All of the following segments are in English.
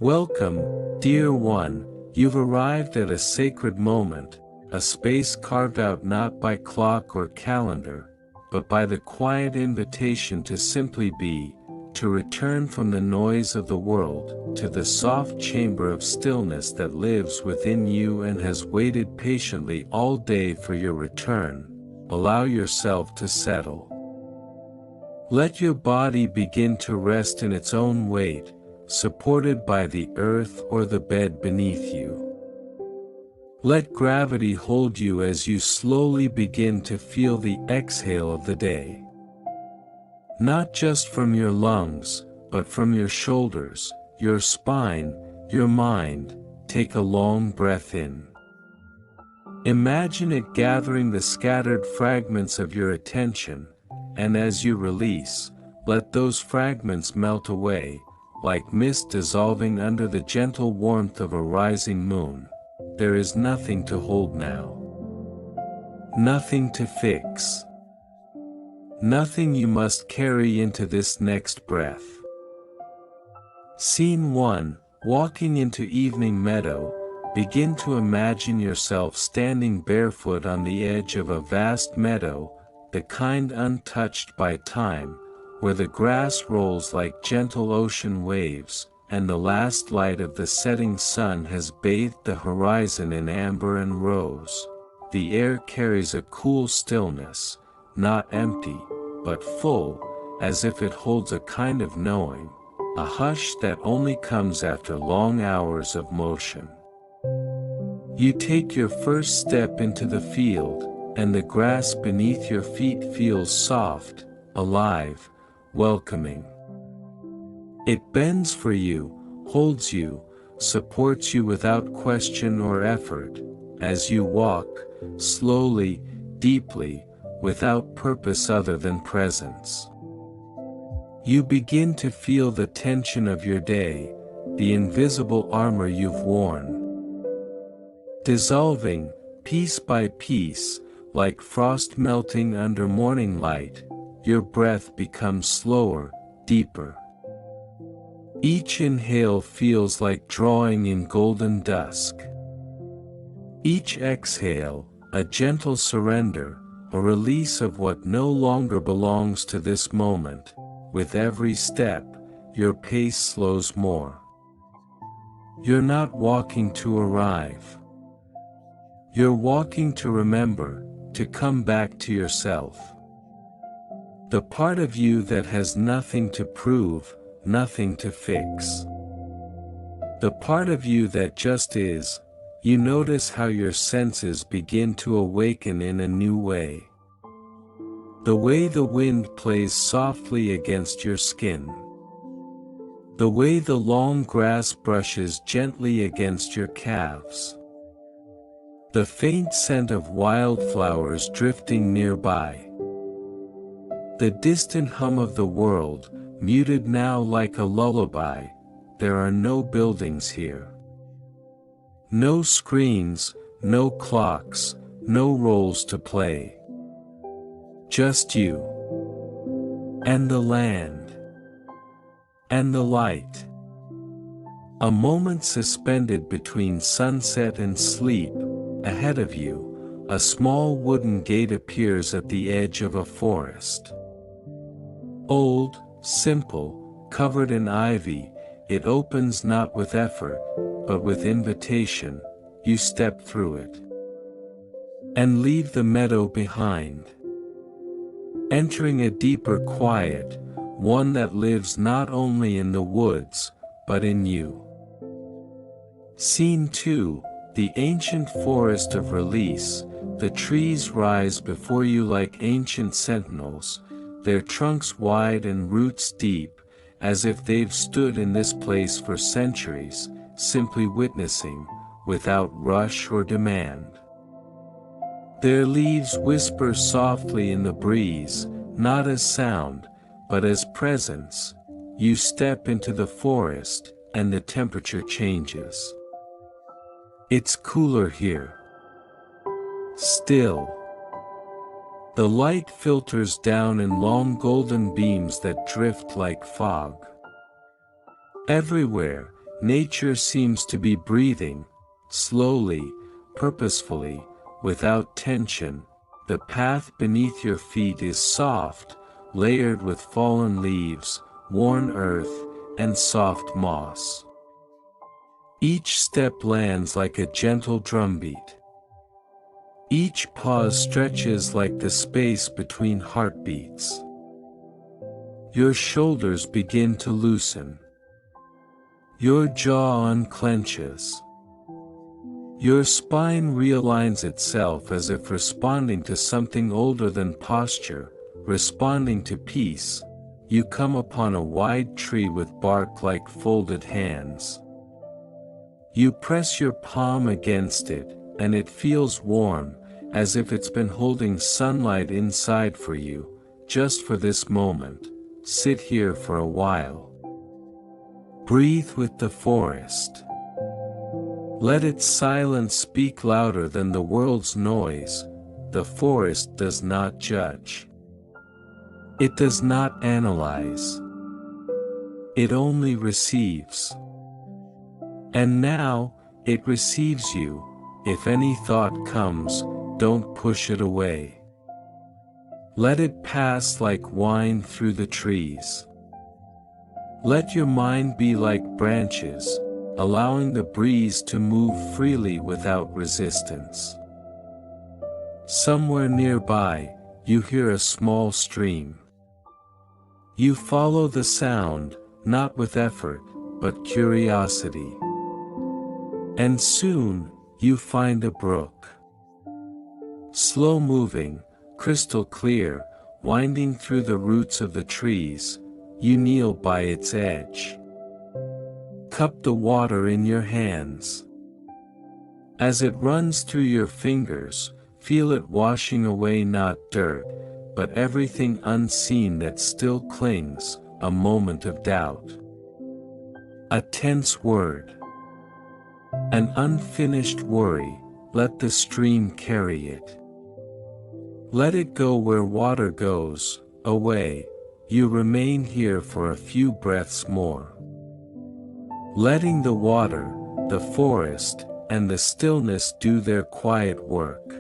Welcome, dear one, you've arrived at a sacred moment, a space carved out not by clock or calendar, but by the quiet invitation to simply be, to return from the noise of the world, to the soft chamber of stillness that lives within you and has waited patiently all day for your return. Allow yourself to settle. Let your body begin to rest in its own weight, supported by the earth or the bed beneath you. Let gravity hold you as you slowly begin to feel the exhale of the day. Not just from your lungs, but from your shoulders, your spine, your mind. Take a long breath in. Imagine it gathering the scattered fragments of your attention, and as you release, let those fragments melt away, like mist dissolving under the gentle warmth of a rising moon. There is nothing to hold now. Nothing to fix. Nothing you must carry into this next breath. Scene 1, walking into evening meadow. Begin to imagine yourself standing barefoot on the edge of a vast meadow, the kind untouched by time, where the grass rolls like gentle ocean waves, and the last light of the setting sun has bathed the horizon in amber and rose. The air carries a cool stillness, not empty, but full, as if it holds a kind of knowing, a hush that only comes after long hours of motion. You take your first step into the field, and the grass beneath your feet feels soft, alive, welcoming. It bends for you, holds you, supports you without question or effort, as you walk, slowly, deeply, without purpose other than presence. You begin to feel the tension of your day, the invisible armor you've worn. Dissolving, piece by piece, like frost melting under morning light, your breath becomes slower, deeper. Each inhale feels like drawing in golden dusk. Each exhale, a gentle surrender, a release of what no longer belongs to this moment. With every step, your pace slows more. You're not walking to arrive. You're walking to remember, to come back to yourself. The part of you that has nothing to prove, nothing to fix. The part of you that just is. You notice how your senses begin to awaken in a new way. The way the wind plays softly against your skin. The way the long grass brushes gently against your calves. The faint scent of wildflowers drifting nearby. The distant hum of the world, muted now like a lullaby. There are no buildings here. No screens, no clocks, no roles to play. Just you. And the land. And the light. A moment suspended between sunset and sleep. Ahead of you, a small wooden gate appears at the edge of a forest. Old, simple, covered in ivy, it opens not with effort, but with invitation. You step through it. And leave the meadow behind. Entering a deeper quiet, one that lives not only in the woods, but in you. Scene 2, the ancient forest of release. The trees rise before you like ancient sentinels, their trunks wide and roots deep, as if they've stood in this place for centuries, simply witnessing, without rush or demand. Their leaves whisper softly in the breeze, not as sound, but as presence. You step into the forest, and the temperature changes. It's cooler here. Still. The light filters down in long golden beams that drift like fog. Everywhere, Nature seems to be breathing, slowly, purposefully, without tension. The path beneath your feet is soft, layered with fallen leaves, worn earth, and soft moss. Each step lands like a gentle drumbeat. Each pause stretches like the space between heartbeats. Your shoulders begin to loosen. Your jaw unclenches. Your spine realigns itself as if responding to something older than posture, responding to peace. You come upon a wide tree with bark like folded hands. You press your palm against it, and it feels warm, as if it's been holding sunlight inside for you, just for this moment. Sit here for a while. Breathe with the forest. Let its silence speak louder than the world's noise. The forest does not judge. It does not analyze. It only receives. And now, it receives you. If any thought comes, don't push it away. Let it pass like wine through the trees. Let your mind be like branches, allowing the breeze to move freely without resistance. Somewhere nearby, you hear a small stream. You follow the sound, not with effort, but curiosity. And soon, you find a brook. Slow moving, crystal clear, winding through the roots of the trees, you kneel by its edge. Cup the water in your hands. As it runs through your fingers, feel it washing away not dirt, but everything unseen that still clings, a moment of doubt. A tense word. An unfinished worry, let the stream carry it. Let it go where water goes, away. You remain here for a few breaths more. Letting the water, the forest, and the stillness do their quiet work.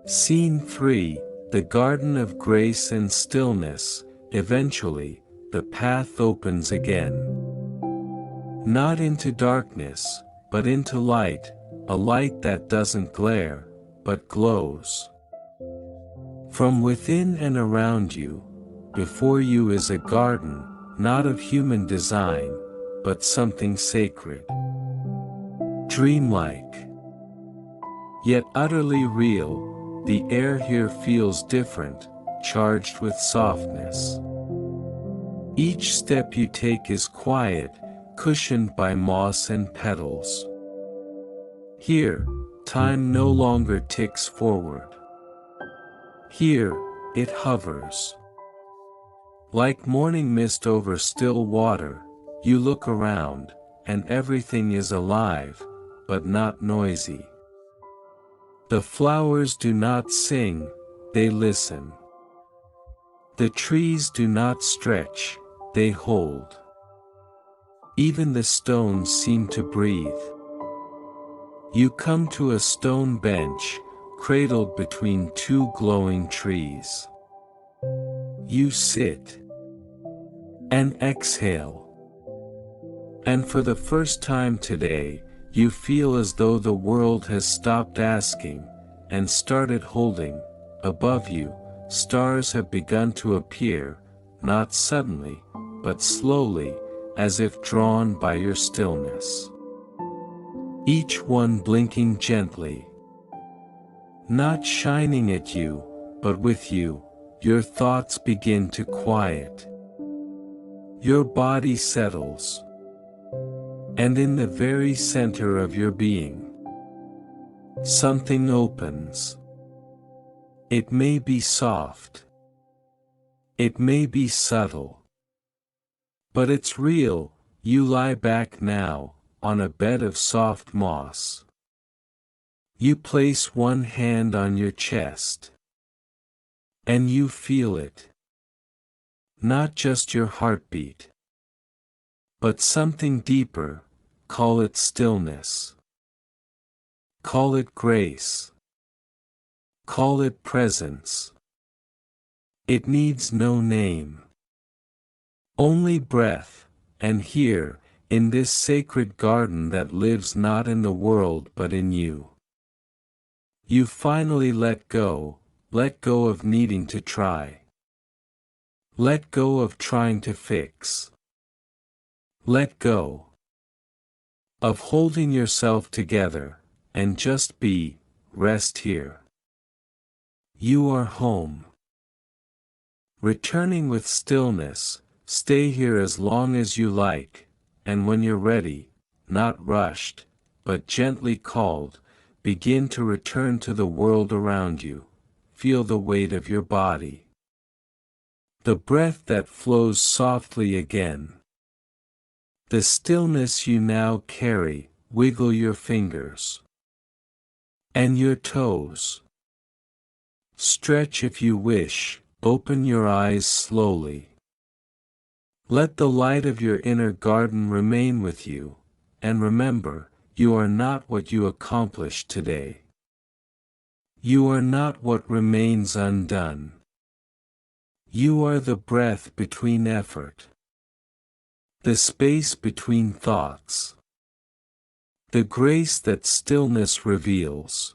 Scene 3, the Garden of Grace and Stillness. Eventually, the path opens again. Not into darkness, but into light, a light that doesn't glare, but glows. From within and around you, before you is a garden, not of human design, but something sacred. Dreamlike. Yet utterly real, the air here feels different, charged with softness. Each step you take is quiet, cushioned by moss and petals. Here, time no longer ticks forward. Here, it hovers. Like morning mist over still water, you look around, and everything is alive, but not noisy. The flowers do not sing, they listen. The trees do not stretch, they hold. Even the stones seem to breathe. You come to a stone bench, cradled between two glowing trees. You sit and exhale. And for the first time today, you feel as though the world has stopped asking, and started holding. Above you, stars have begun to appear, not suddenly, but slowly, as if drawn by your stillness. Each one blinking gently. Not shining at you, but with you, your thoughts begin to quiet. Your body settles. And in the very center of your being, something opens. It may be soft. It may be subtle. But it's real. You lie back now, on a bed of soft moss. You place one hand on your chest. And you feel it. Not just your heartbeat, but something deeper. Call it stillness. Call it grace. Call it presence. It needs no name. Only breath, and here, in this sacred garden that lives not in the world but in you. You finally let go of needing to try. Let go of trying to fix. Let go of holding yourself together, and just be, rest here. You are home. Returning with stillness, stay here as long as you like, and when you're ready, not rushed, but gently called, begin to return to the world around you. Feel the weight of your body. The breath that flows softly again. The stillness you now carry. Wiggle your fingers. And your toes. Stretch if you wish. Open your eyes slowly. Let the light of your inner garden remain with you, and remember, you are not what you accomplished today. You are not what remains undone. You are the breath between effort. The space between thoughts. The grace that stillness reveals.